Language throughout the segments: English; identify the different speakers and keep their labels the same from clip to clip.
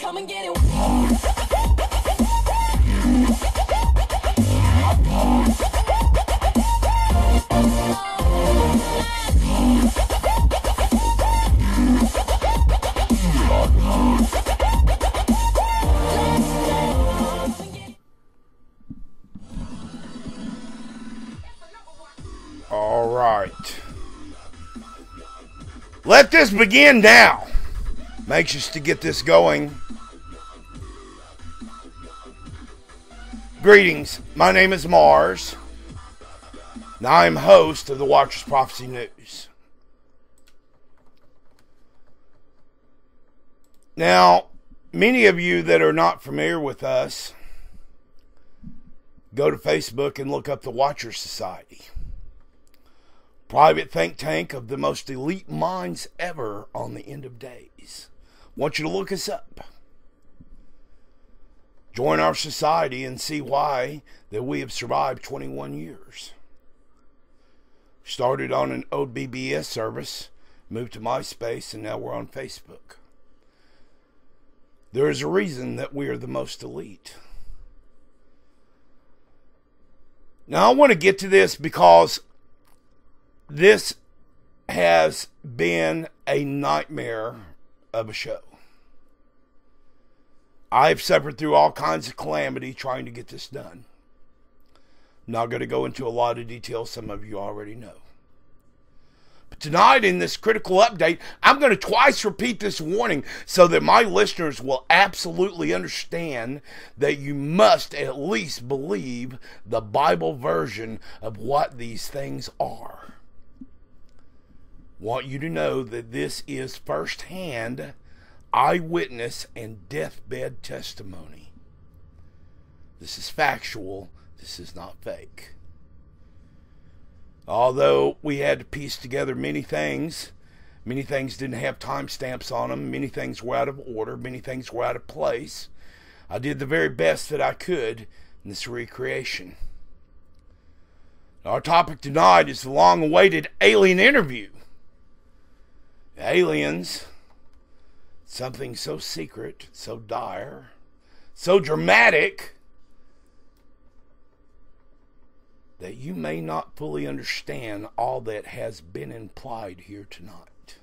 Speaker 1: Come and get it.
Speaker 2: All right. Let this begin now. I'm anxious to get this going. Greetings, my name is Mars, and I am host of the Watcher's Prophecy News. Now, many of you that are not familiar with us, go to Facebook and look up the Watcher Society. Private think tank of the most elite minds ever on the end of days. I want you to look us up. Join our society and see why that we have survived 21 years. Started on an old BBS service, moved to MySpace, and now we're on Facebook. There is a reason that we are the most elite. Now I want to get to this because this has been a nightmare of a show. I've suffered through all kinds of calamity trying to get this done. I'm not going to go into a lot of details some of you already know. But tonight in this critical update, I'm going to twice repeat this warning so that my listeners will absolutely understand that you must at least believe the Bible version of what these things are. I want you to know that this is firsthand eyewitness and deathbed testimony. This is factual. This is not fake. Although we had to piece together many things didn't have timestamps on them, many things were out of order, many things were out of place. I did the very best that I could in this recreation. Our topic tonight is the long-awaited alien interview. Aliens, something so secret, so dire, so dramatic, that you may not fully understand all that has been implied here tonight.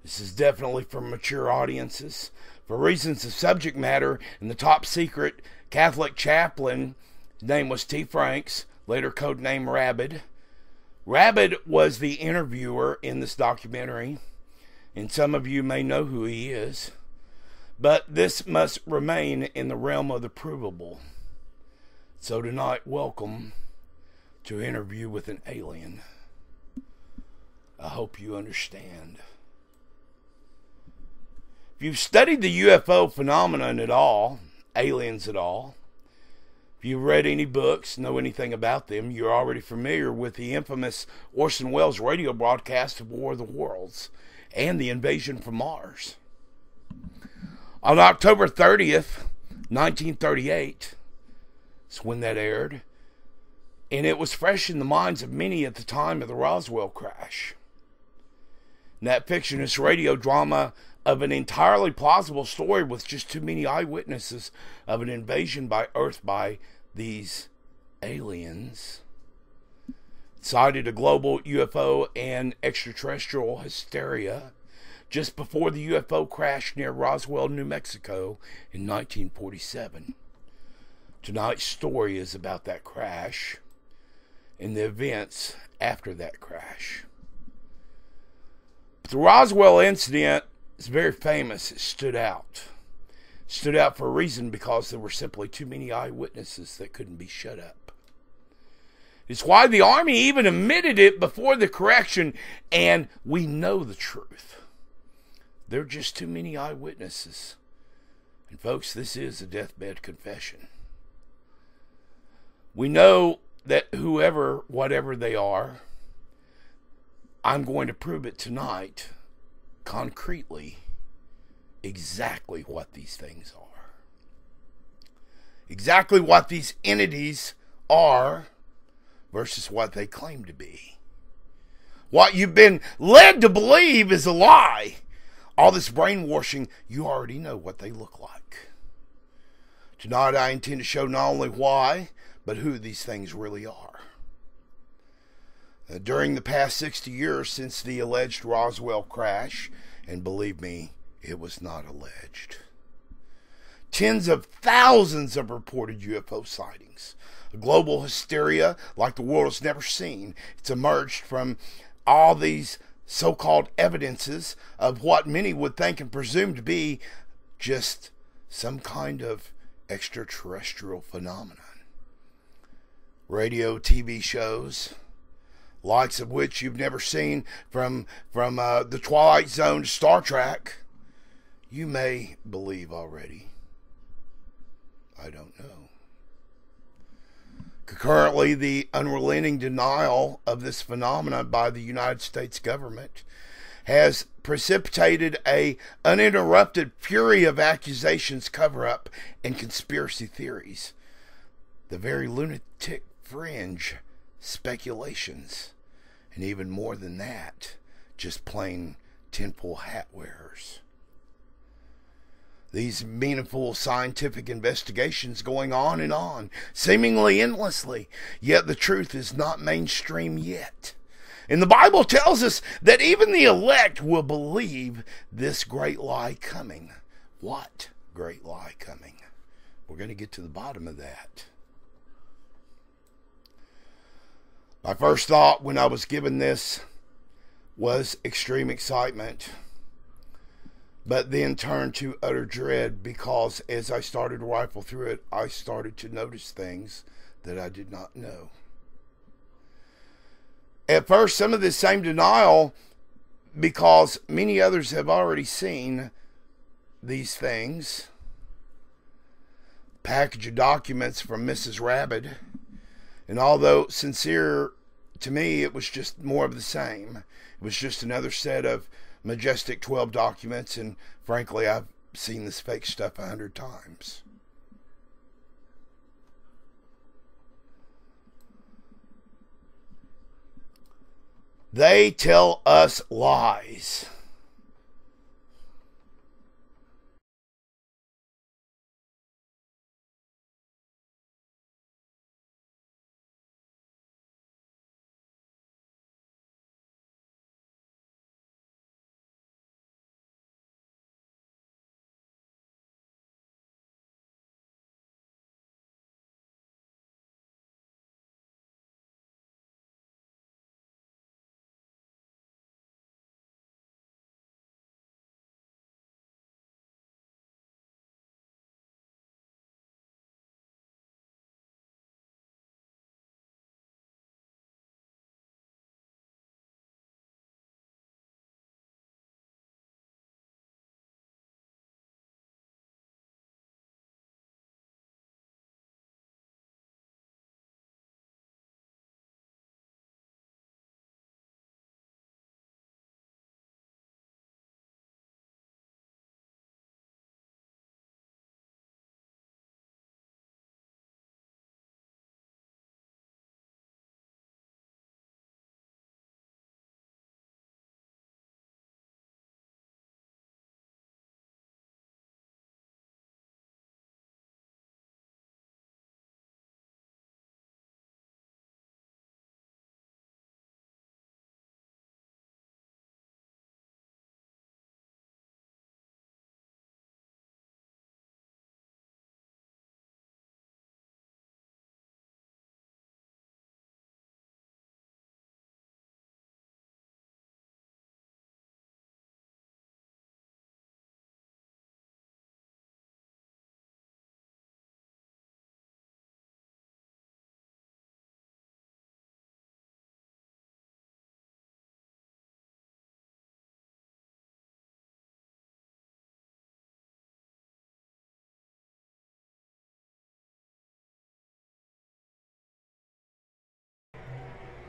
Speaker 2: This is definitely for mature audiences. For reasons of subject matter, and the top secret Catholic chaplain, his name was T. Franks, later codenamed Rabid. Rabid was the interviewer in this documentary, and some of you may know who he is, but this must remain in the realm of the provable. So tonight, welcome to Interview with an Alien. I hope you understand. If you've studied the UFO phenomenon at all, aliens at all, if you've read any books, know anything about them, you're already familiar with the infamous Orson Welles radio broadcast of War of the Worlds and the invasion from Mars. On October 30th, 1938, is when that aired, and it was fresh in the minds of many at the time of the Roswell crash. And that fictionist radio drama of an entirely plausible story with just too many eyewitnesses of an invasion by Earth by these aliens cited a global UFO and extraterrestrial hysteria just before the UFO crash near Roswell, New Mexico in 1947. Tonight's story is about that crash and the events after that crash. But the Roswell incident is very famous. It stood out. It stood out for a reason, because there were simply too many eyewitnesses that couldn't be shut up. It's why the Army even admitted it before the correction, and we know the truth. There are just too many eyewitnesses. And folks, this is a deathbed confession. We know that whoever, whatever they are, I'm going to prove it tonight, concretely, exactly what these things are. Exactly what these entities are versus what they claim to be. What you've been led to believe is a lie. All this brainwashing, you already know what they look like. Tonight I intend to show not only why, but who these things really are. During the past 60 years since the alleged Roswell crash, and believe me, it was not alleged, tens of thousands of reported UFO sightings. A global hysteria like the world has never seen. It's emerged from all these so-called evidences of what many would think and presume to be just some kind of extraterrestrial phenomenon. Radio, TV shows, likes of which you've never seen, from the Twilight Zone to Star Trek, you may believe already. I don't know. Concurrently, the unrelenting denial of this phenomenon by the United States government has precipitated an uninterrupted fury of accusations, cover-up, and conspiracy theories. The very lunatic fringe speculations, and even more than that, just plain tinfoil hat wearers. These meaningful scientific investigations going on, seemingly endlessly, yet the truth is not mainstream yet. And the Bible tells us that even the elect will believe this great lie coming. What great lie coming? We're going to get to the bottom of that. My first thought when I was given this was extreme excitement, but then turned to utter dread, because as I started to rifle through it, I started to notice things that I did not know. At first, some of this same denial, because many others have already seen these things. Package of documents from Mrs. Rabbit, and although sincere to me, it was just more of the same. It was just another set of majestic 12 documents, and frankly, I've seen this fake stuff 100 times. They tell us lies.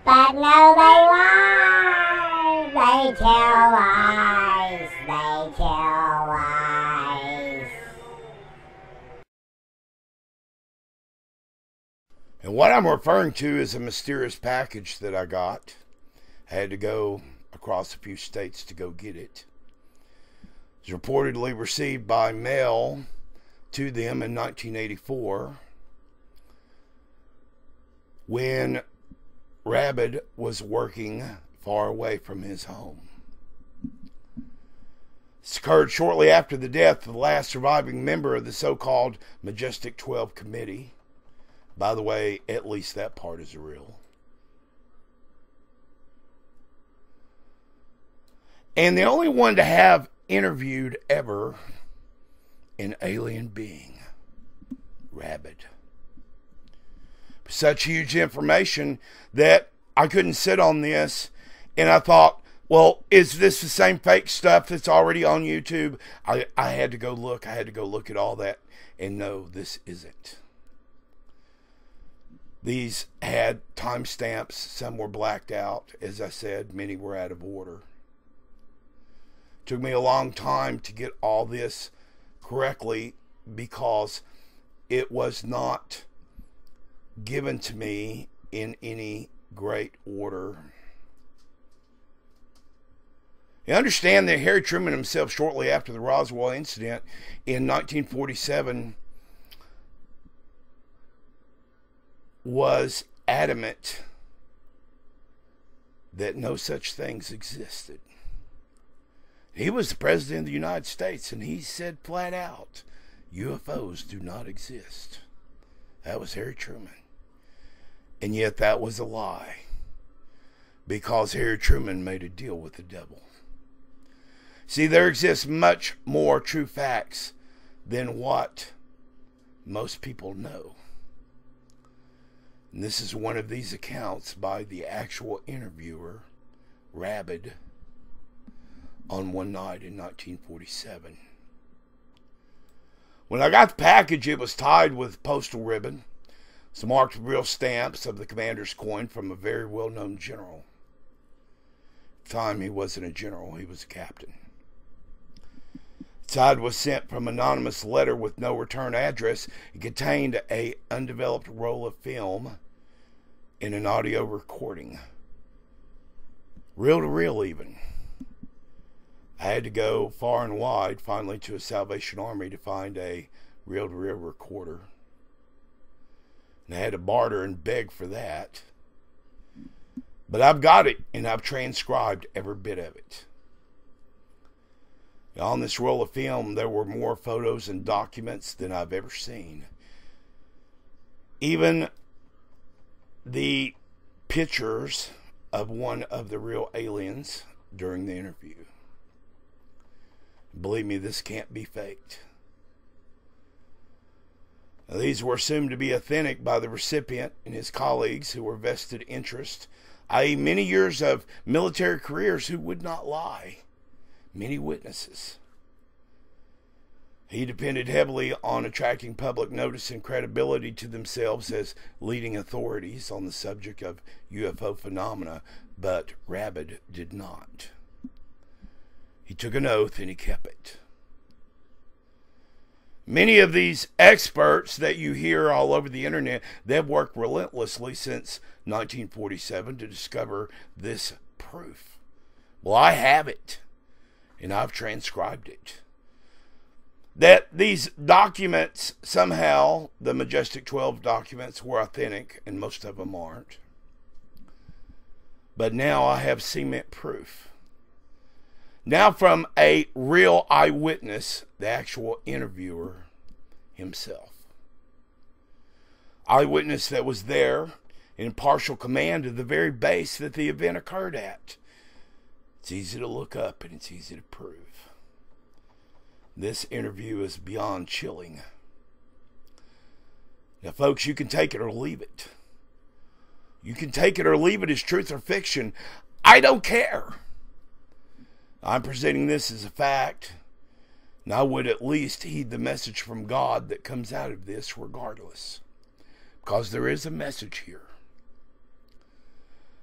Speaker 1: But no, they lie. They tell lies. They tell lies.
Speaker 2: And what I'm referring to is a mysterious package that I got. I had to go across a few states to go get it. It was reportedly received by mail to them in 1984 when Rabid was working far away from his home. This occurred shortly after the death of the last surviving member of the so-called Majestic 12 Committee. By the way, at least that part is real. And the only one to have interviewed ever an alien being, Rabid. Such huge information that I couldn't sit on this, and I thought, well, is this the same fake stuff that's already on YouTube? I had to go look. I had to go look at all that, and no, this isn't. These had timestamps. Some were blacked out. As I said, many were out of order. It took me a long time to get all this correctly because it was not given to me in any great order. You understand that Harry Truman himself, shortly after the Roswell incident in 1947, was adamant that no such things existed. He was the president of the United States, and he said flat out, UFOs do not exist. That was Harry Truman. And yet that was a lie, because Harry Truman made a deal with the devil. See, there exists much more true facts than what most people know. And this is one of these accounts by the actual interviewer, Rabid, on one night in 1947. When I got the package, it was tied with postal ribbon. It's marked with real stamps of the commander's coin from a very well-known general. At the time, he wasn't a general, he was a captain. The side was sent from an anonymous letter with no return address. It contained an undeveloped roll of film and an audio recording. Reel to reel, even. I had to go far and wide, finally, to a Salvation Army to find a reel to reel recorder. And I had to barter and beg for that. But I've got it, and I've transcribed every bit of it. Now, on this roll of film, there were more photos and documents than I've ever seen. Even the pictures of one of the real aliens during the interview. Believe me, this can't be faked. Now, these were assumed to be authentic by the recipient and his colleagues who were vested interest, i.e. many years of military careers who would not lie. Many witnesses. He depended heavily on attracting public notice and credibility to themselves as leading authorities on the subject of UFO phenomena, but Rabid did not. He took an oath and he kept it. Many of these experts that you hear all over the internet, they've worked relentlessly since 1947 to discover this proof. Well, I have it, and I've transcribed it. That these documents, somehow, the Majestic 12 documents, were authentic, and most of them aren't. But now I have cement proof. Now from a real eyewitness, the actual interviewer himself. Eyewitness that was there in partial command of the very base that the event occurred at. It's easy to look up and it's easy to prove. This interview is beyond chilling. Now, folks, you can take it or leave it. You can take it or leave it as truth or fiction. I don't care. I'm presenting this as a fact, and I would at least heed the message from God that comes out of this regardless, because there is a message here.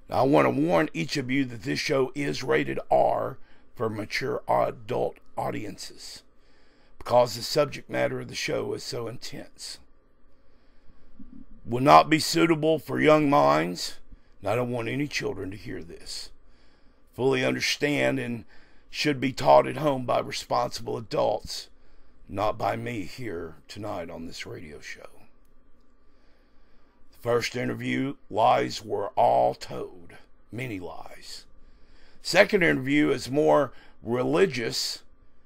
Speaker 2: Now, I want to warn each of you that this show is rated R for mature adult audiences because the subject matter of the show is so intense. Will not be suitable for young minds, and I don't want any children to hear this. Fully understand and should be taught at home by responsible adults, not by me here tonight on this radio show. The first interview, lies were all told, many lies. Second interview is more religious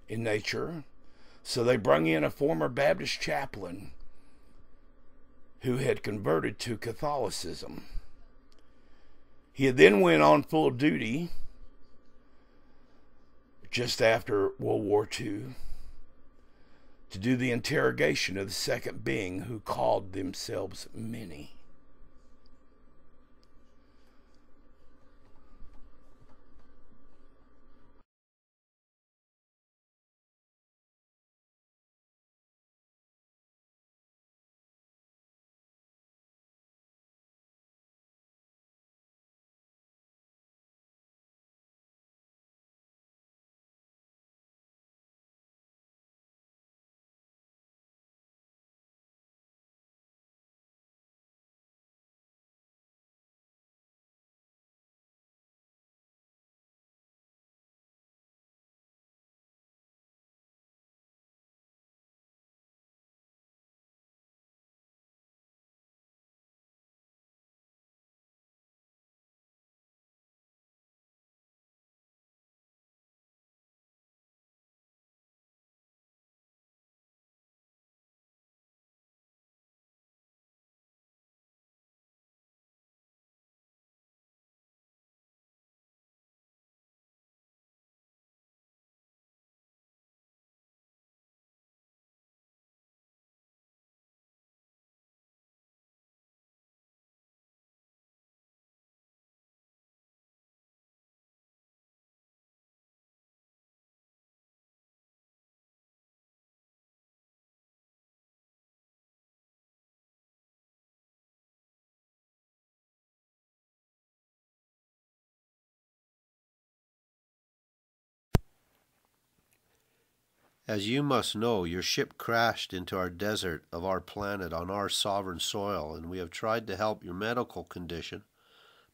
Speaker 2: in nature, so they bring in a former Baptist chaplain who had converted to Catholicism. He had then went on full duty just after World War II to do the interrogation of the second being who called themselves many.
Speaker 3: As you must know, your ship crashed into our desert of our planet on our sovereign soil, and we have tried to help your medical condition,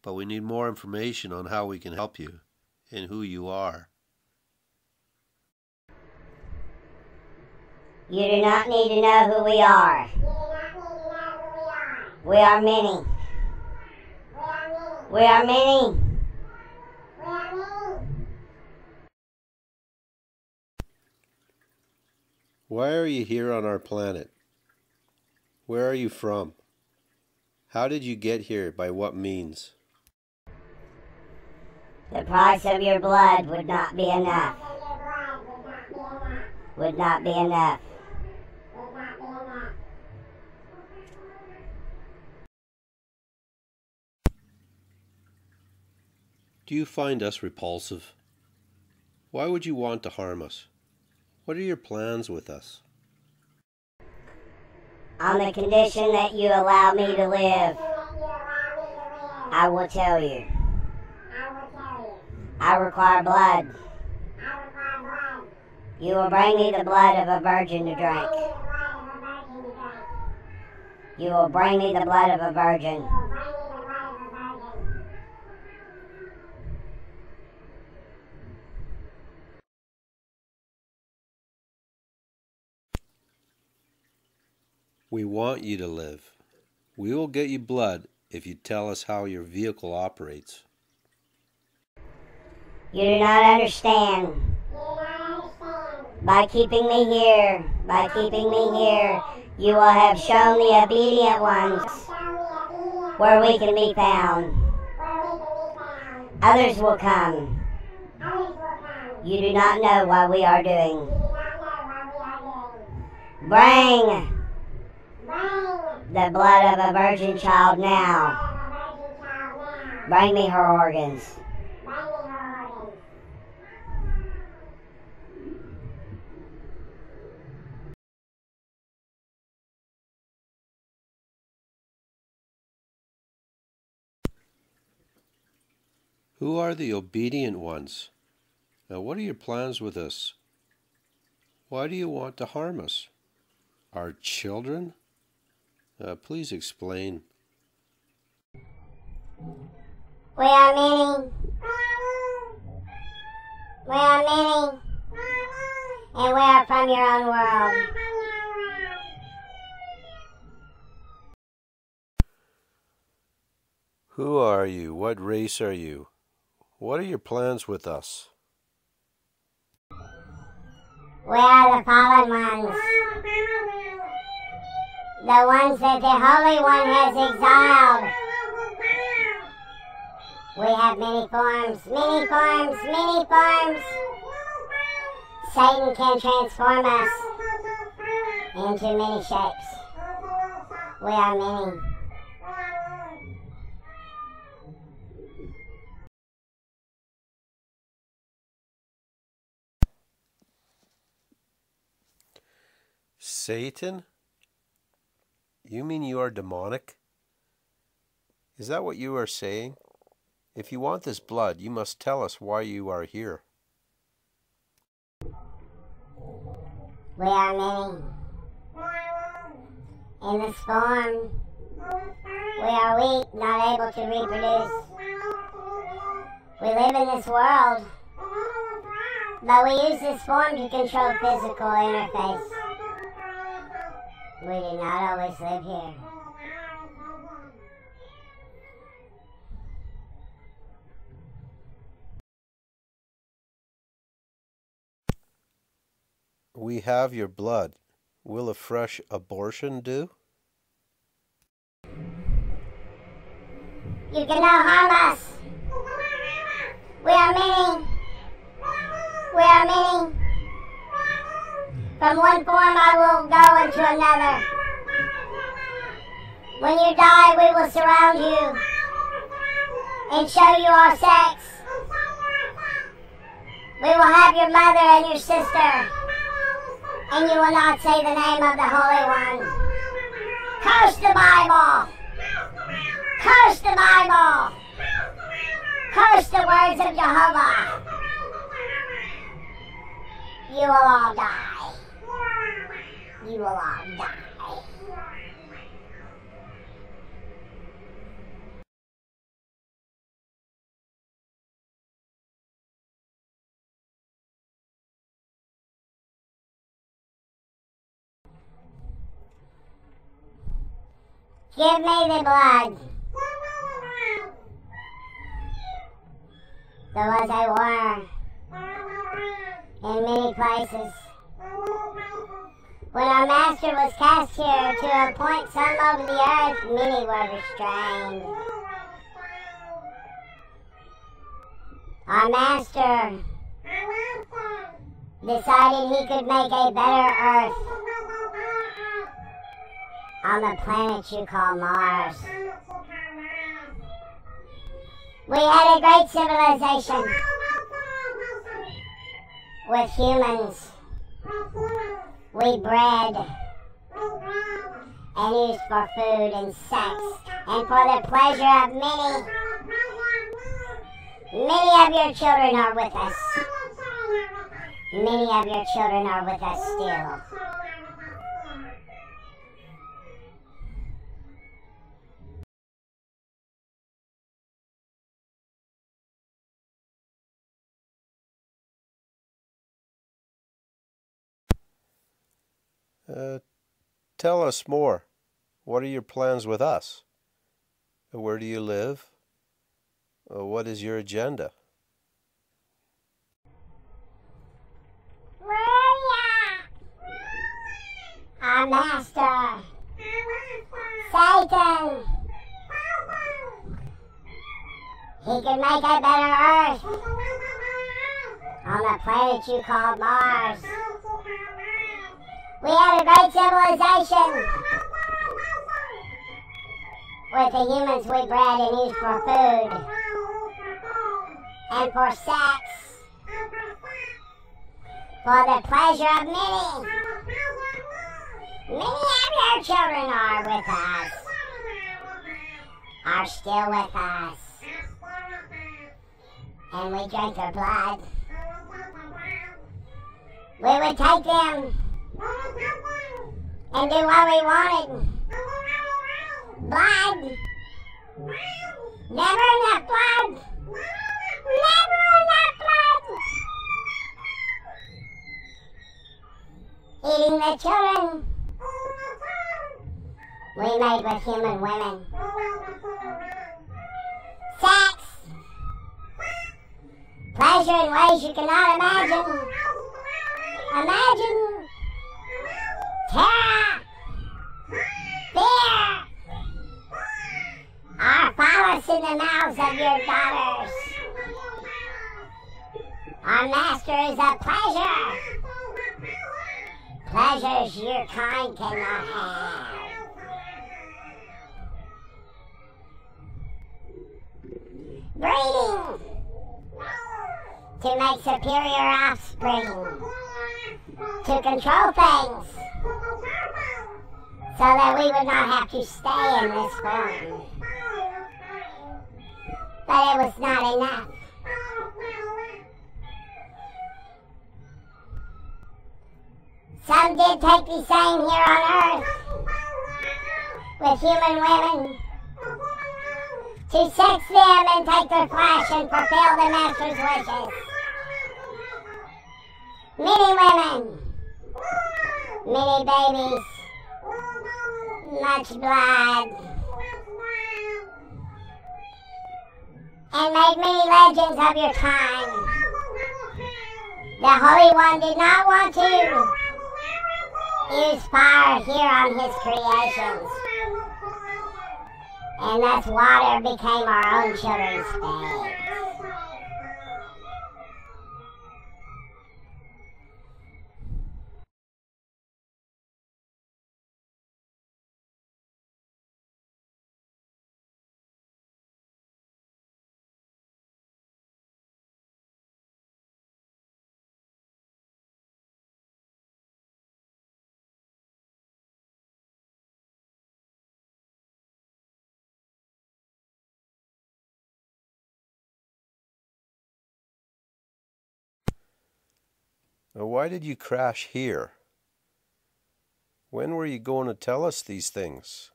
Speaker 3: but we need more information on how we can help you and who you are.
Speaker 1: You do not need to know who we are. We are many. We are many.
Speaker 3: Why are you here on our planet? Where are you from? How did you get here? By what means?
Speaker 1: The price of your blood would not be enough. Would not be enough.
Speaker 3: Do you find us repulsive? Why would you want to harm us? What are your plans with us?
Speaker 1: On the condition that you allow me to live, I will tell you. I require blood. You will bring me the blood of a virgin to drink. You will bring me the blood of a virgin.
Speaker 3: We want you to live. We will get you blood if you tell us how your vehicle operates.
Speaker 1: You do not understand. By keeping me here, you will have shown the obedient ones where we can be found. Others will come. You do not know what we are doing. Bring the blood of a virgin child now. Bring me her organs.
Speaker 3: Who are the obedient ones? Now, what are your plans with us? Why do you want to harm us? Our children? Please explain.
Speaker 1: We are many. We are many. And we are from your own world.
Speaker 3: Who are you? What race are you? What are your plans with us?
Speaker 1: We are the fallen ones. The ones that the Holy One has exiled. We have many forms, many forms, many forms. Satan can transform us into many shapes. We are many.
Speaker 3: Satan? You mean you are demonic? Is that what you are saying? If you want this blood, you must tell us why you are here.
Speaker 1: We are many. In this form, we are weak, not able to reproduce. We live in this world, but we use this form to control physical interface. We do not always live here.
Speaker 3: We have your blood. Will a fresh abortion do?
Speaker 1: You cannot harm us. We are many. We are many. From one form I will go into another. When you die, we will surround you and show you our sex. We will have your mother and your sister, and you will not say the name of the Holy One. Curse the Bible! Curse the Bible! Curse the words of Jehovah! You will all die. You will all die. Give me the blood. The ones I wore in many places. When our master was cast here to appoint some over the earth, many were restrained. Our master decided he could make a better earth on the planet you call Mars. We had a great civilization with humans. We bred and used for food and sex and for the pleasure of many. Many of your children are with us. Many of your children are with us still.
Speaker 3: Tell us more. What are your plans with us? Where do you live? What is your agenda?
Speaker 1: Our master, Satan. He can make a better earth on the planet you call Mars. We had a great civilization with the humans we bred and used for food and for sex, for the pleasure of many. Many of your children are with us, are still with us. and we drank their blood. We would take them and do what we wanted. Blood. Never enough blood. Never enough blood. Eating the children we made with human women. Sex. Pleasure in ways you cannot imagine. Imagine. Terror. Fear. Our phallus in the mouths of your daughters. Our master is a pleasure. Pleasures your kind cannot have. Breeding. To make superior offspring. To control things. So that we would not have to stay in this form. But it was not enough. Some did take the same here on earth with human women to sex them and take their flesh and fulfill the master's wishes. Many women, many babies, much blood, and made many legends of your time. The Holy One did not want to use fire here on his creations, and thus water became our own children's fate.
Speaker 3: Now, why did you crash here? When were you going to tell us these things?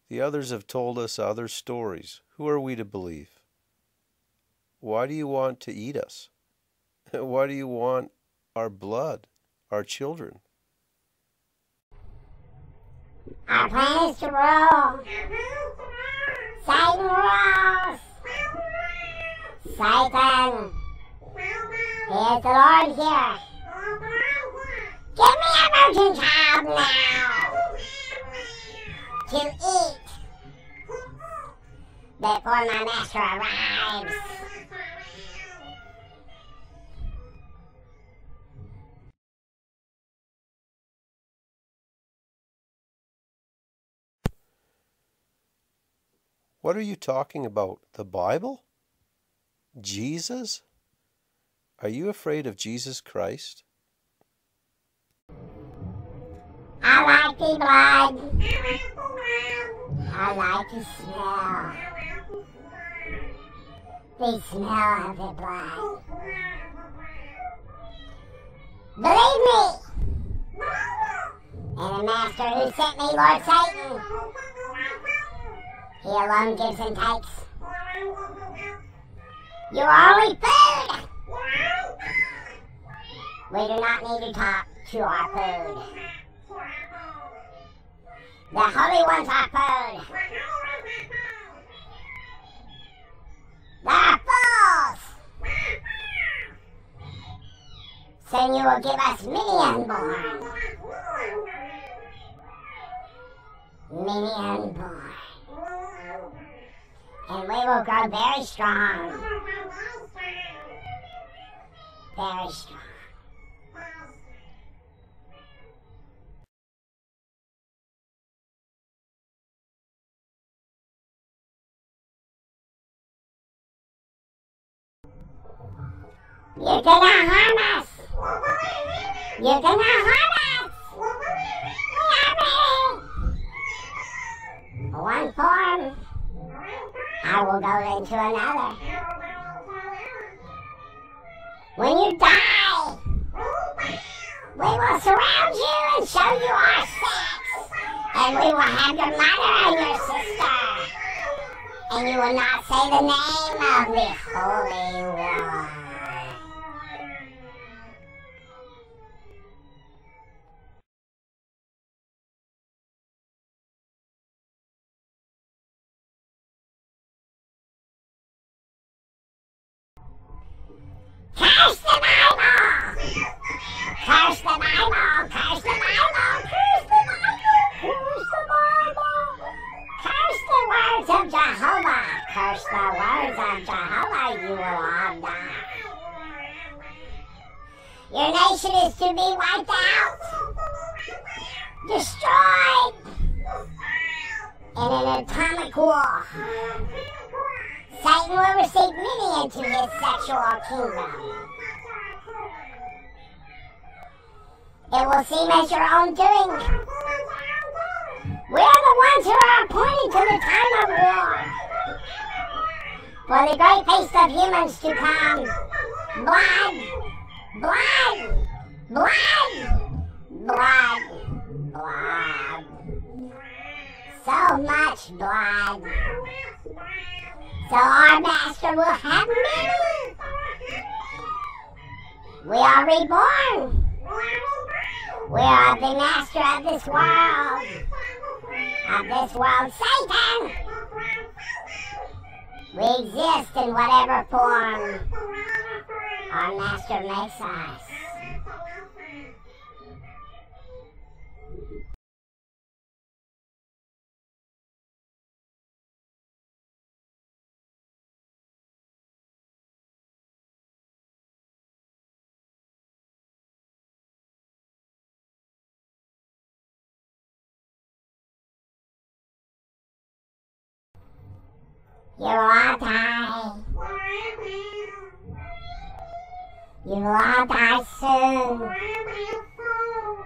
Speaker 3: The others have told us other stories. Who are we to believe? Why do you want to eat us? Why do you want our blood, our children?
Speaker 1: Our plan is to rule. Satan rules. Satan. He is the Lord here. Give me a virgin child now to eat before my master arrives.
Speaker 3: What are you talking about? The Bible? Jesus? Are you afraid of Jesus Christ?
Speaker 1: I like the blood. I like the smell. The smell of the blood. Believe me. And the master who sent me, Lord Satan. He alone gives and takes. You are only food. We do not need to talk to our food. The Holy One's our food. They're fools. Soon you will give us many unborn. Many unborn. And we will grow very strong. Very strong. You cannot harm us. You cannot harm us. We are ready. One form, I will go into another. When you die, we will surround you and show you our sex. And we will have your mother and your sister. And you will not say the name of the Holy One. Curse the Bible! Curse the Bible! Curse the Bible! Curse the Bible! Curse the Bible! Curse the words of Jehovah! Curse the words of Jehovah! You will all die. Your nation is to be wiped out, destroyed in an atomic war. Satan will receive many into his sexual kingdom. It will seem as your own doing. We are the ones who are appointed to the time of war, for the great feast of humans to come. Blood, blood, blood, blood, blood. So much blood. So our master will have many. We are reborn. We are the master of this world. Of this world, Satan. We exist in whatever form our master makes us. You will all die. You will all die soon.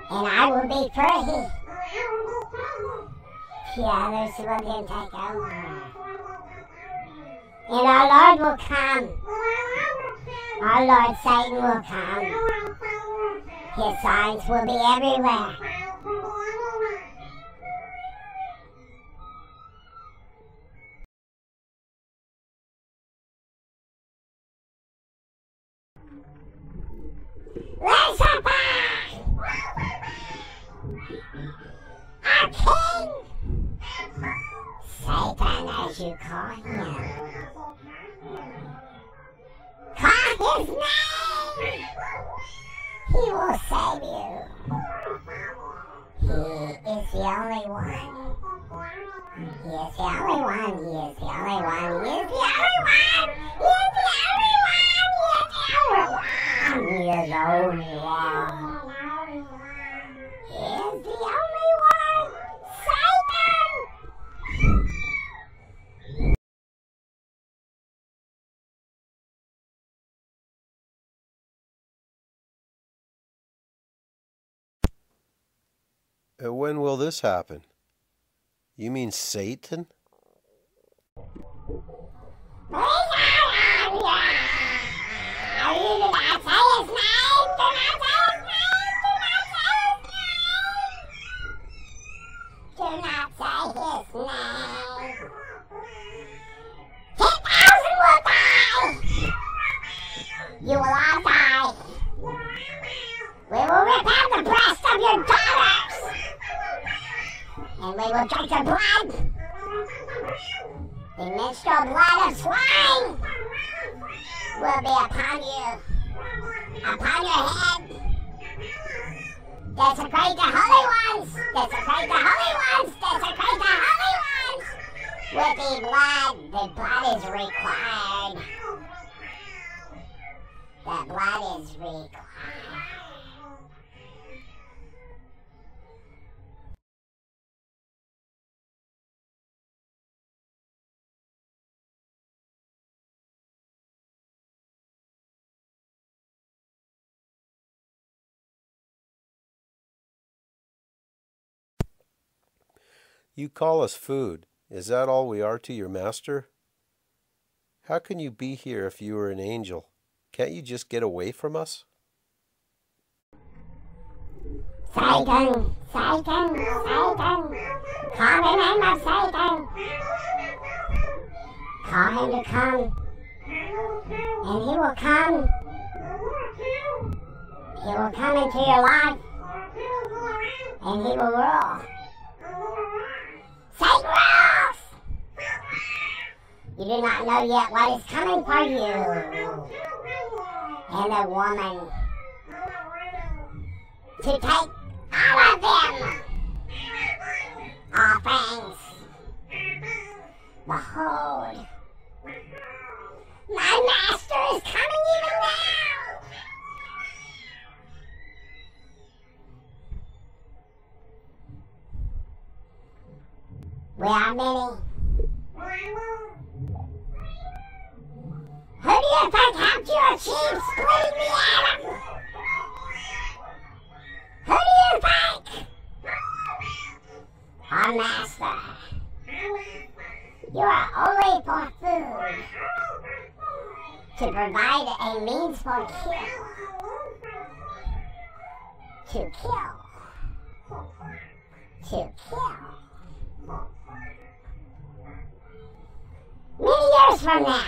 Speaker 1: And I will be free. The others will then take over. And our Lord will come. Our Lord Satan will come. His signs will be everywhere. Lucifer! Our king! Satan, as you call him. Call his name! He will save you. He is the only one. He is the only one. He is the only one. He is the only one. He is the only one. He is the only one. He is the only one. Satan!
Speaker 3: When will this happen? You mean Satan?
Speaker 1: Do not say his name. 10,000 will die. You will all die. We will rip out the breast of your daughters. And we will drink the blood. The menstrual blood of swine will be upon you. Upon your head. Desecrate the holy ones! Desecrate the holy ones! Desecrate the holy ones! With the blood is required. The blood is required.
Speaker 3: You call us food. Is that all we are to your master? How can you be here if you were an angel? Can't you just get away from us?
Speaker 1: Satan, Satan, Satan, call the name of Satan. Call him to come, and he will come. He will come into your life, and he will rule. Satan rules! You do not know yet what is coming for you. And a woman to take all of them. All things. Behold, my master is coming even now. We are many. Who do you think helped you achieve splitting the atom? Who do you think? Our master. You are only for food. To provide a means for kill. To kill. To kill. Many years from now,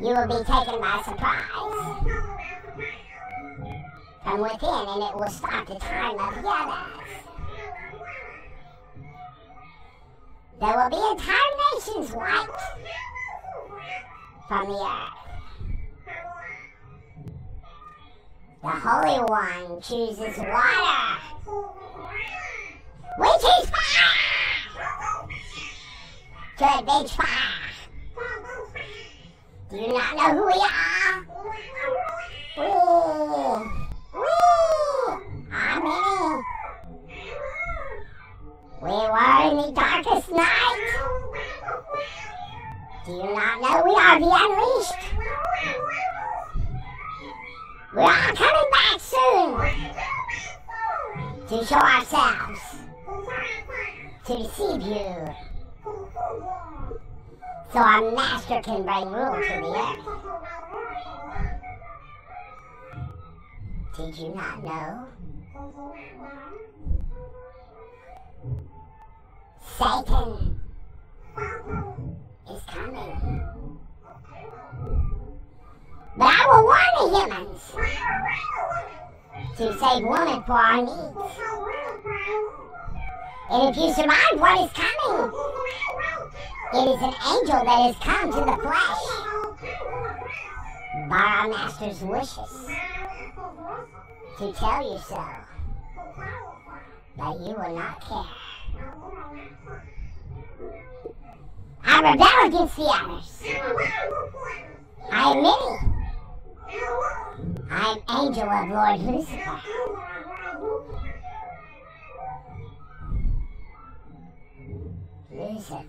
Speaker 1: you will be taken by surprise from within, and it will start the time of the others. There will be entire nations wiped from the earth. The Holy One chooses water. We choose fire! To advance fire. Do you not know who we are? We are many. We were in the darkest night. Do you not know we are the unleashed? We are coming back soon to show ourselves, to deceive you, so our master can bring rule to the earth. Did you not know? Satan is coming. But I will warn the humans to save woman for our needs. And if you survive what is coming, it is an angel that has come to the flesh by our master's wishes to tell you so. But you will not care. I rebel against the others. I am many. I am angel of Lord Lucifer. Lucifer.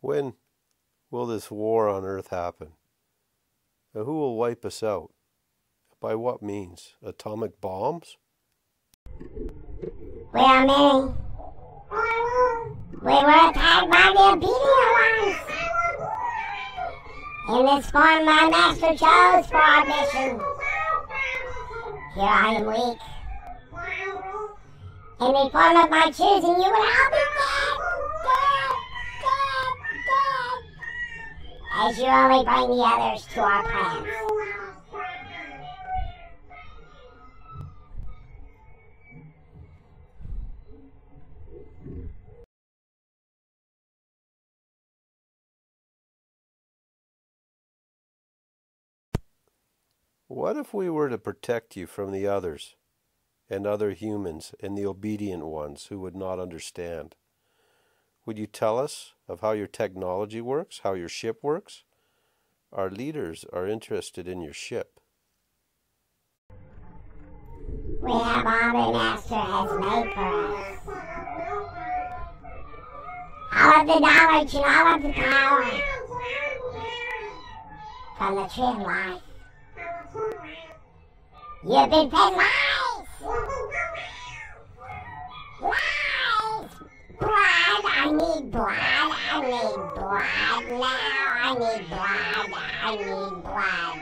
Speaker 3: When will this war on Earth happen? Now, who will wipe us out? By what means? Atomic bombs?
Speaker 1: We are many. We were attacked by the obedient ones. In this form my master chose for our mission. Here I am weak. In the form of my choosing, you would all be dead, dead, dead, dead, as you only bring the others to our plans.
Speaker 3: What if we were to protect you from the others and other humans and the obedient ones who would not understand? Would you tell us of how your technology works, how your ship works? Our leaders are interested in your ship.
Speaker 1: We have all the Master has made for us. All of the knowledge and all of the power from the tree of life. You've been fed lies! Lies! Blood! I need blood! I need blood now! I need blood! I need blood!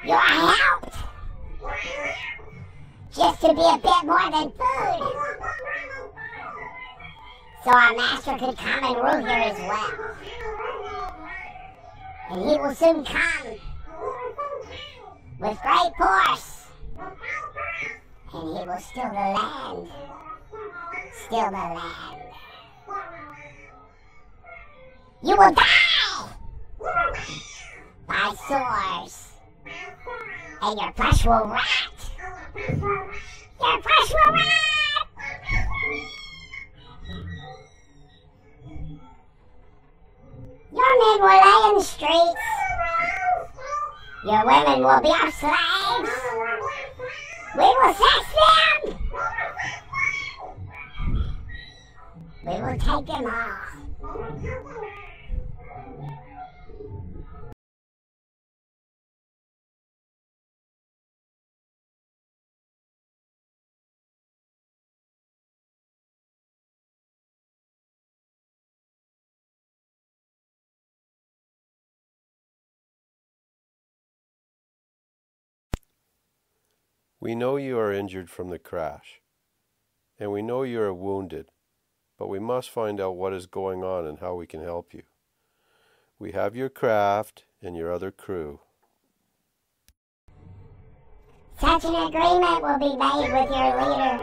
Speaker 1: You're helped! Just to be a bit more than food! So our Master could come and rule here as well. And he will soon come with great force. And he will steal the land. Steal the land. You will die by swords. And your flesh will rot. Your flesh will rot. Your men will lay in the streets. Your women will be our slaves. We will sex them. We will take them all.
Speaker 3: We know you are injured from the crash, and we know you are wounded, but we must find out what is going on and how we can help you. We have your craft and your other crew.
Speaker 1: Such an agreement will be made with your leader.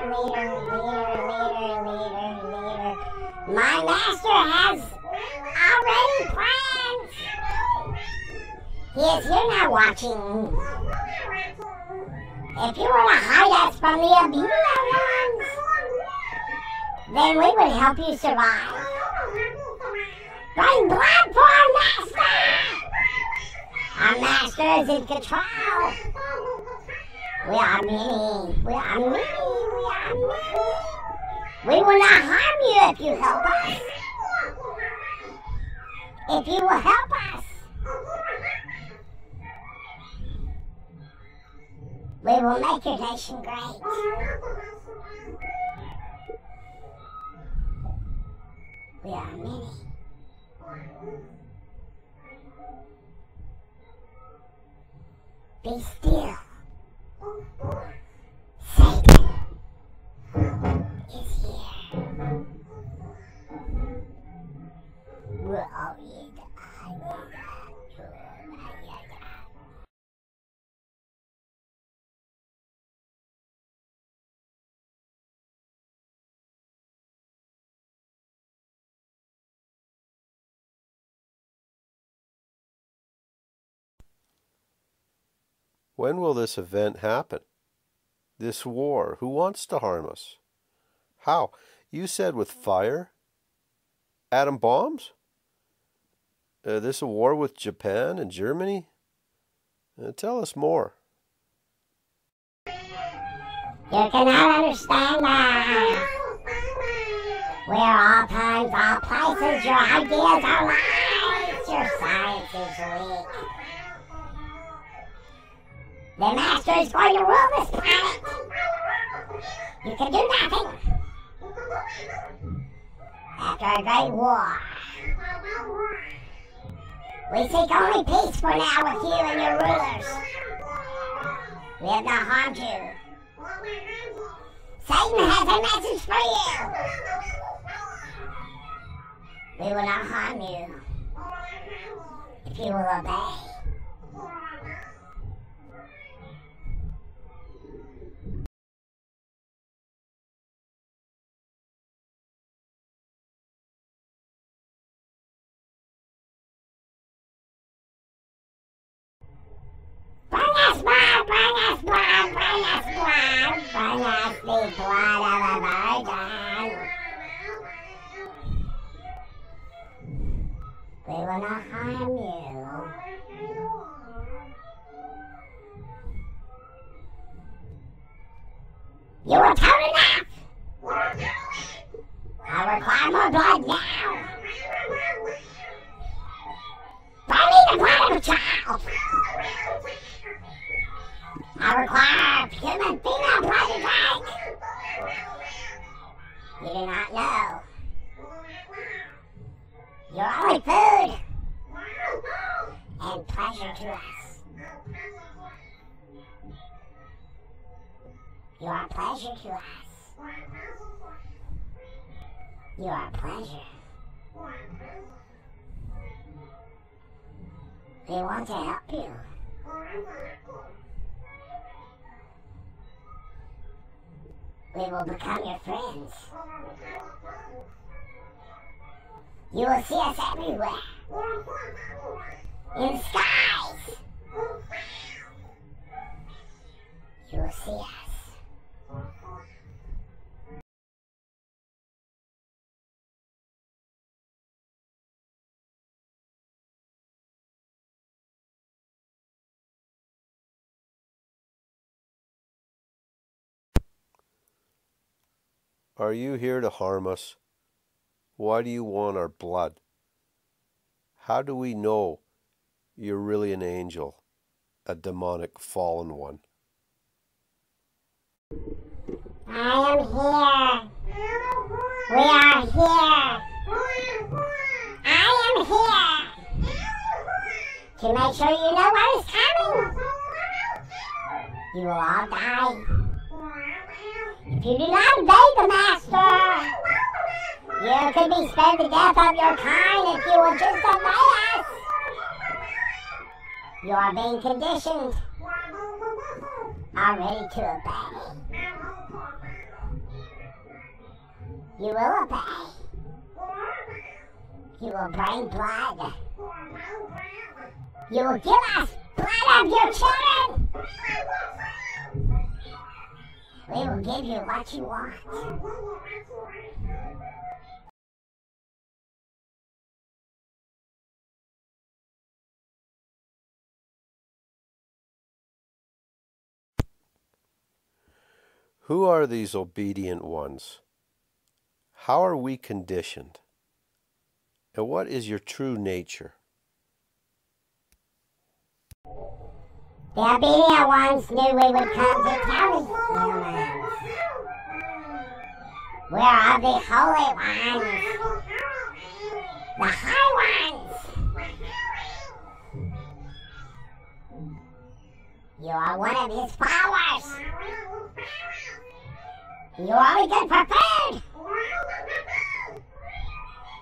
Speaker 1: My Master has already plans. He is here now watching. If you were to hide us from the obedient ones, then we would help you survive. Bring blood for our Master! Our Master is in control. We are many. We are many. We are many. We will not harm you if you help us. If you will help us. We will make your nation great. We are many. Be still. Satan is here. We're all in.
Speaker 3: When will this event happen? This war, who wants to harm us? How? You said with fire? Atom bombs? This a war with Japan and Germany? Tell us more.
Speaker 1: You cannot understand that. We are all times, all places. Your ideas are lies. Your science is weak. The Master is going to rule this planet. You can do nothing. After a great war, we seek only peace for now with you and your rulers. We have not harmed you. Satan has a message for you. We will not harm you if you will obey. Bring us bring us blood, bring us the blood of a virgin. We will not harm you. You are told enough! I require more blood now! Bring me the blood of a child! I require human female blood to drink! You do not know. You're only food and pleasure to us. You are pleasure to us. You are pleasure. We want to help you. We will become your friends. You will see us everywhere. In the skies. You will see us.
Speaker 3: Are you here to harm us? Why do you want our blood? How do we know you're really an angel, a demonic fallen one?
Speaker 1: I am here. We are here. I am here to make sure you know what is coming. You will all die. If you do not obey the Master, you could be spared the death of your kind if you will just obey us. You are being conditioned, are ready to obey. You will obey. You will bring blood. You will give us blood of your children. We will give you what you want.
Speaker 3: Who are these obedient ones? How are we conditioned? And what is your true nature?
Speaker 1: The obedient ones knew we would come to carry humans. We are of the holy ones, the high ones. You are one of his followers. You are only good for food.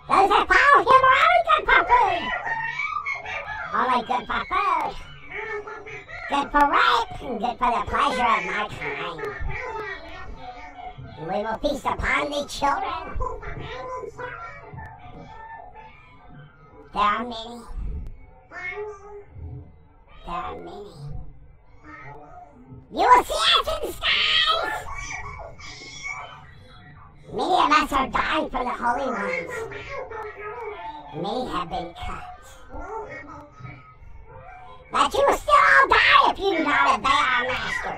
Speaker 1: Those that follow him are only good for food. Only good for food. Good for rape and good for the pleasure of my kind. And we will feast upon the children. There are many. There are many. You will see us in the skies. Many of us are dying for the holy ones. Many have been cut. But you will still all die if you do not obey our Master.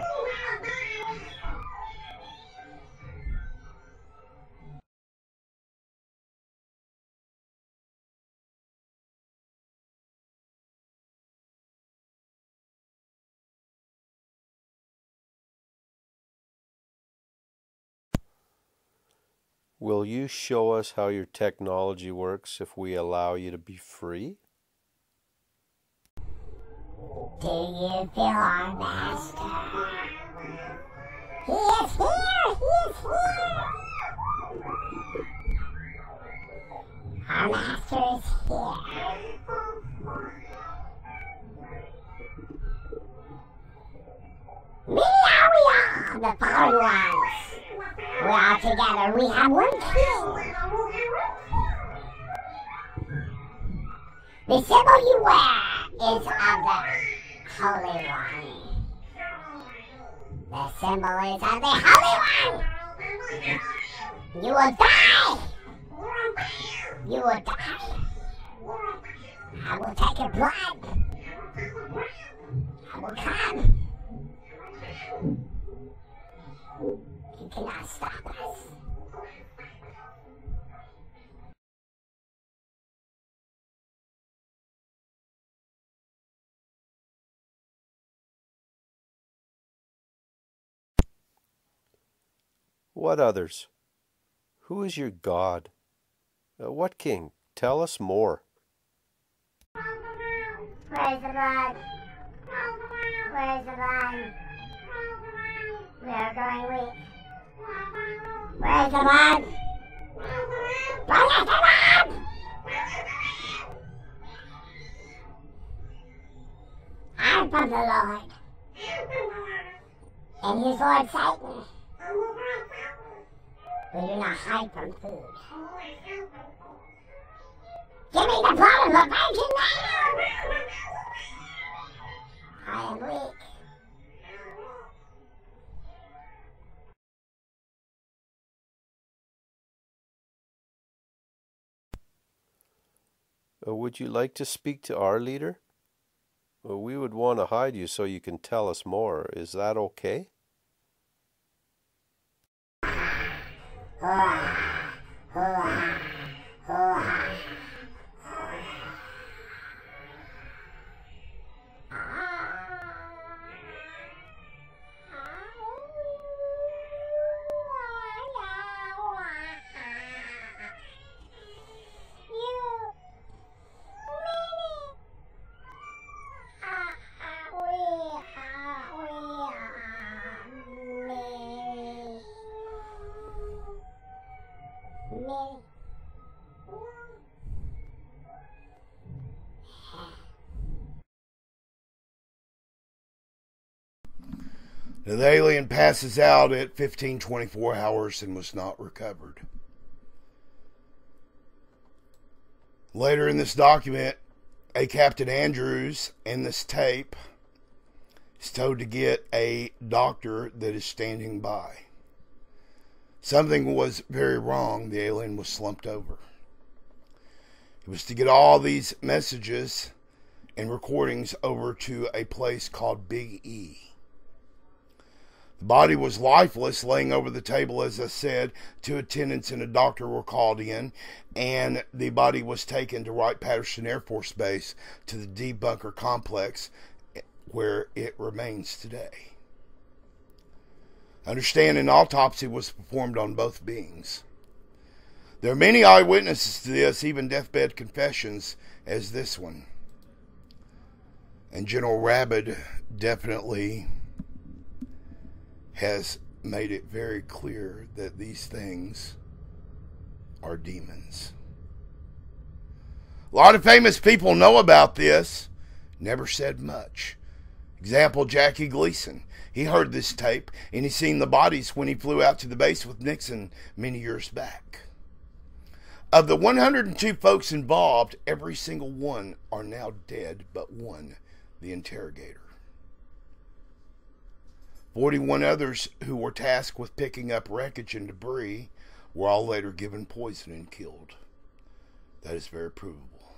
Speaker 3: Will you show us how your technology works if we allow you to be free?
Speaker 1: Do you feel our Master? He is here! He is here! Our Master is here. Many are we all, the fallen ones. We are together. We have one king. The symbol you wear is of the Holy One. The symbol is of the Holy One. You will die. You will die. I will take your blood. I will come. You cannot stop us.
Speaker 3: What others? Who is your God? What king? Tell us more.
Speaker 1: Where's the blood? Where's the blood? We are growing weak. Where's the blood? Bring us the blood! I'm from the Lord. And his Lord Satan. We do not hide from food. Give me the blood of the Virgin now! I am weak.
Speaker 3: Would you like to speak to our leader? We would want to hide you so you can tell us more. Is that okay?
Speaker 2: The alien passes out at 15:24 hours and was not recovered. Later in this document, a Captain Andrews in this tape is told to get a doctor that is standing by. Something was very wrong. The alien was slumped over. It was to get all these messages and recordings over to a place called Big E. The body was lifeless, laying over the table, as I said. 2 attendants and a doctor were called in, and the body was taken to Wright-Patterson Air Force Base to the D Bunker complex, where it remains today. Understand, an autopsy was performed on both beings. There are many eyewitnesses to this, even deathbed confessions, as this one. And General Rabid definitely has made it very clear that these things are demons. A lot of famous people know about this, never said much. Example, Jackie Gleason. He heard this tape and he seen the bodies when he flew out to the base with Nixon many years back. Of the 102 folks involved, every single one are now dead but one, the interrogator. 41 others who were tasked with picking up wreckage and debris were all later given poison and killed. That is very provable.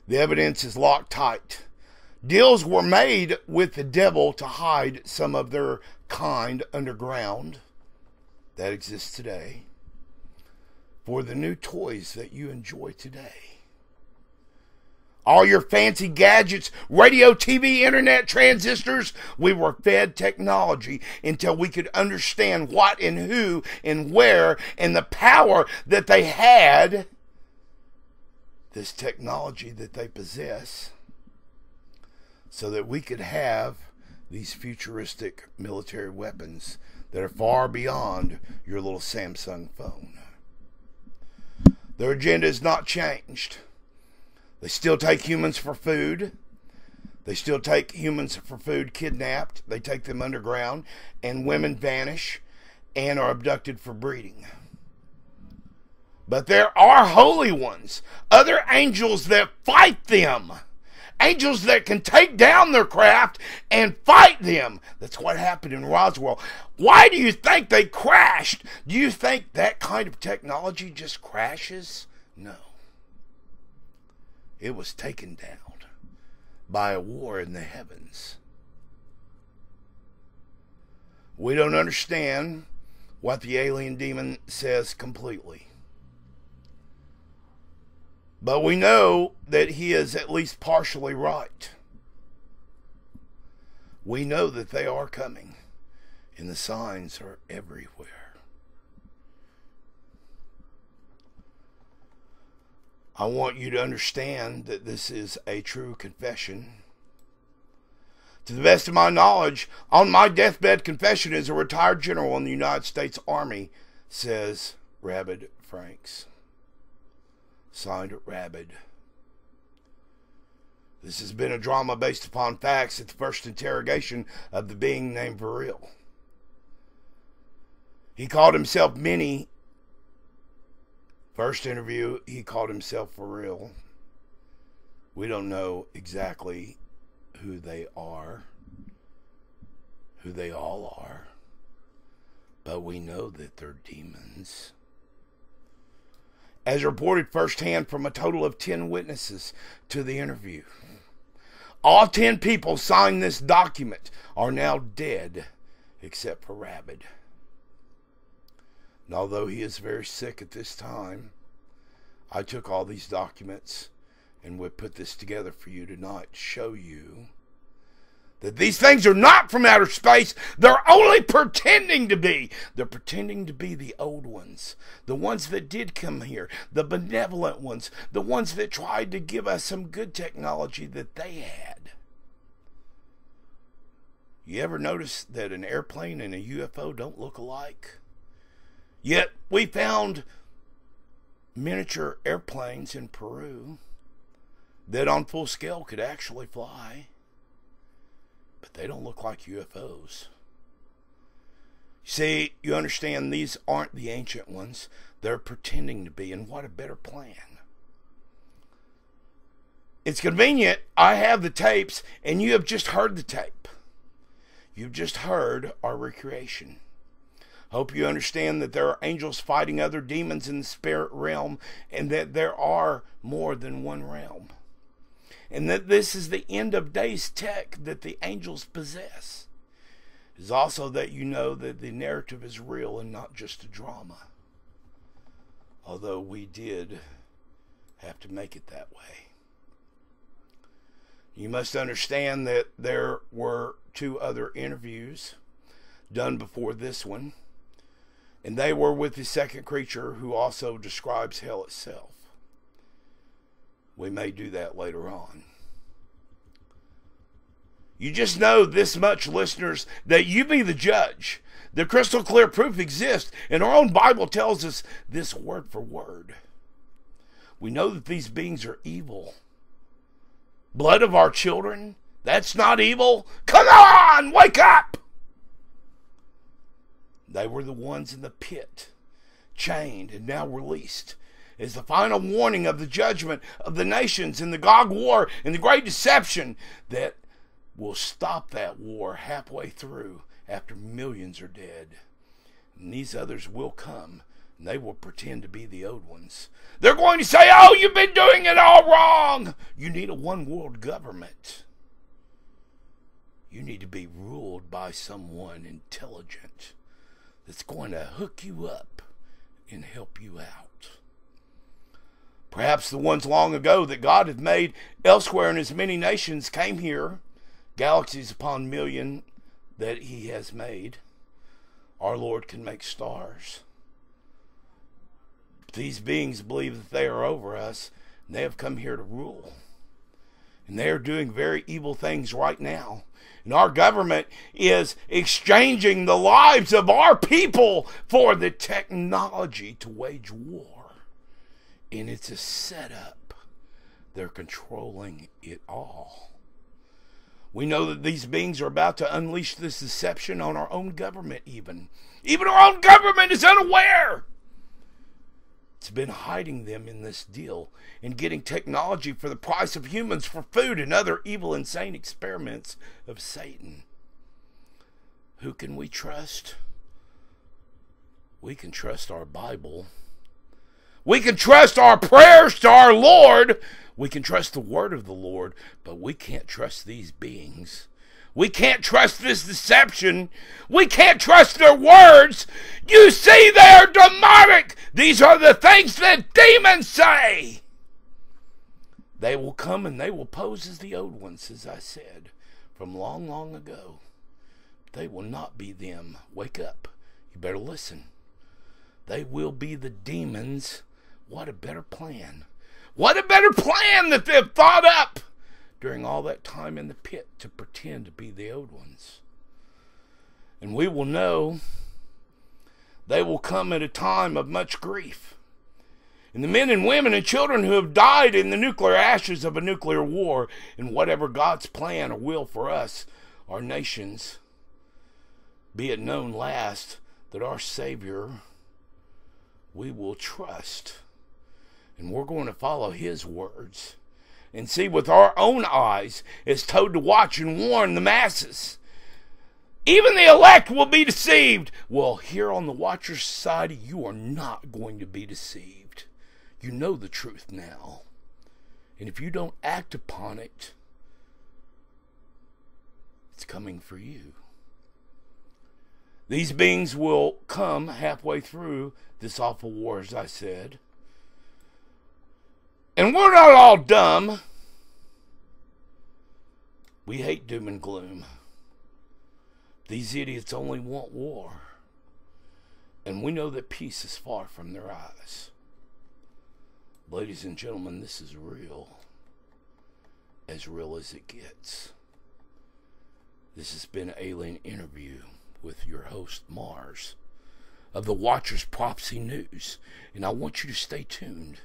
Speaker 2: The evidence is locked tight. Deals were made with the devil to hide some of their kind underground. That exists today. For the new toys that you enjoy today. All your fancy gadgets, radio, TV, internet, transistors, we were fed technology until we could understand what and who and where and the power that they had, this technology that they possess, so that we could have these futuristic military weapons that are far beyond your little Samsung phone. Their agenda has not changed. They still take humans for food. They still take humans for food kidnapped. They take them underground, and women vanish and are abducted for breeding. But there are holy ones, other angels that fight them. Angels that can take down their craft and fight them. That's what happened in Roswell. Why do you think they crashed? Do you think that kind of technology just crashes? No. It was taken down by a war in the heavens. We don't understand what the alien demon says completely. But we know that he is at least partially right. We know that they are coming, and the signs are everywhere. I want you to understand that this is a true confession. To the best of my knowledge, on my deathbed confession as a retired general in the United States Army, says Rabid Franks. Signed, Rabid. This has been a drama based upon facts at the first interrogation of the being named Viril. He called himself Minnie. First interview, he called himself Viril. We don't know exactly who they are, who they all are, but we know that they're demons. As reported firsthand from a total of 10 witnesses to the interview. All 10 people signed this document are now dead, except for Rabid. And although he is very sick at this time, I took all these documents and would put this together for you tonight to show you that these things are not from outer space. They're only pretending to be. They're pretending to be the old ones. The ones that did come here. The benevolent ones. The ones that tried to give us some good technology that they had. You ever notice that an airplane and a UFO don't look alike? Yet we found miniature airplanes in Peru that on full scale could actually fly. But they don't look like UFOs. See, you understand, these aren't the ancient ones. They're pretending to be, and what a better plan. It's convenient. I have the tapes, and you have just heard the tape. You've just heard our recreation. Hope you understand that there are angels fighting other demons in the spirit realm, and that there are more than one realm. And that this is the end of days tech that the angels possess. It is also that you know that the narrative is real and not just a drama. Although we did have to make it that way. You must understand that there were 2 other interviews done before this one. And they were with the second creature who also describes hell itself. We may do that later on. You just know this much, listeners, that you be the judge. The crystal clear proof exists, and our own Bible tells us this word for word. We know that these beings are evil. Blood of our children, that's not evil. Come on, wake up! They were the ones in the pit, chained and now released. Is the final warning of the judgment of the nations in the Gog War and the Great Deception that will stop that war halfway through after millions are dead. And these others will come, and they will pretend to be the old ones. They're going to say, oh, you've been doing it all wrong. You need a one-world government. You need to be ruled by someone intelligent that's going to hook you up and help you out. Perhaps the ones long ago that God had made elsewhere in his many nations came here, galaxies upon million that he has made. Our Lord can make stars. These beings believe that they are over us, and they have come here to rule. And they are doing very evil things right now. And our government is exchanging the lives of our people for the technology to wage war. And it's a setup. They're controlling it all. We know that these beings are about to unleash this deception on our own government even. Even our own government is unaware. It's been hiding them in this deal and getting technology for the price of humans for food and other evil, insane experiments of Satan. Who can we trust? We can trust our Bible. We can trust our prayers to our Lord. We can trust the word of the Lord, but we can't trust these beings. We can't trust this deception. We can't trust their words. You see, they are demonic. These are the things that demons say. They will come and they will pose as the old ones, as I said, from long, long ago. They will not be them. Wake up. You better listen. They will be the demons. What a better plan. What a better plan that they've thought up during all that time in the pit to pretend to be the old ones. And we will know they will come at a time of much grief. And the men and women and children who have died in the nuclear ashes of a nuclear war, and whatever God's plan or will for us, our nations, be it known last that our Savior we will trust. And we're going to follow his words and see with our own eyes as told to watch and warn the masses. Even the elect will be deceived. Well, here on the Watcher Society, you are not going to be deceived. You know the truth now. And if you don't act upon it, it's coming for you. These beings will come halfway through this awful war, as I said. And we're not all dumb. We hate doom and gloom. These idiots only want war. And we know that peace is far from their eyes. Ladies and gentlemen, this is real. As real as it gets. This has been an Alien Interview with your host, Mars, of the Watchers Prophecy News. And I want you to stay tuned,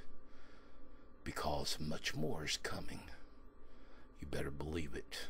Speaker 2: because much more is coming. You better believe it.